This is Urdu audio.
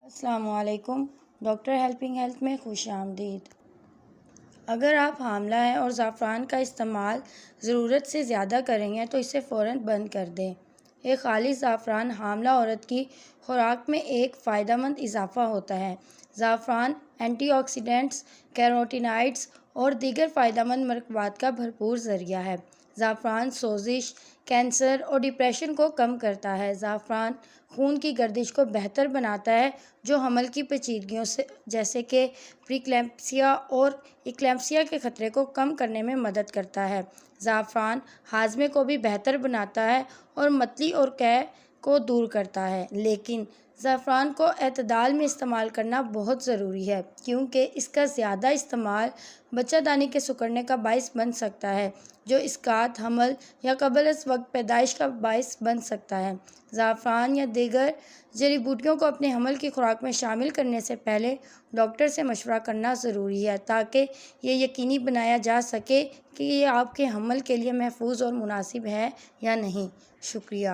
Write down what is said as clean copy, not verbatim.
السلام علیکم۔ ڈاکٹر ہیلپنگ ہیلتھ میں خوش آمدید۔ اگر آپ حاملہ ہیں اور زعفران کا استعمال ضرورت سے زیادہ کریں گے تو اسے فوراً بند کر دیں۔ ایک خالص زعفران حاملہ عورت کی خوراک میں ایک فائدہ مند اضافہ ہوتا ہے۔ زعفران اینٹی آکسیڈنٹس، کیروٹینائڈز اور دیگر فائدہ مند مرکبات کا بھرپور ذریعہ ہے۔ زعفران سوزش، کینسر اور ڈپریشن کو کم کرتا ہے۔ زعفران خون کی گردش کو بہتر بناتا ہے جو حمل کی پیچیدگیوں جیسے کہ پریکلیمپسیا اور اکلیمپسیا کے خطرے کو کم کرنے میں مدد کرتا ہے۔ زعفران ہاضمے کو بھی بہتر بناتا ہے اور متلی اور قے کو دور کرتا ہے، لیکن زعفران کو اعتدال میں استعمال کرنا بہت ضروری ہے کیونکہ اس کا زیادہ استعمال بچہ دانی کے سکڑنے کا باعث بن سکتا ہے جو اسقاط حمل یا قبل از وقت پیدائش کا باعث بن سکتا ہے۔ زعفران یا دیگر جڑی بوٹیوں کو اپنے حمل کی خوراک میں شامل کرنے سے پہلے ڈاکٹر سے مشورہ کرنا ضروری ہے تاکہ یہ یقینی بنایا جا سکے کہ یہ آپ کے حمل کے لیے محفوظ اور مناسب ہے یا نہیں۔ شکریہ۔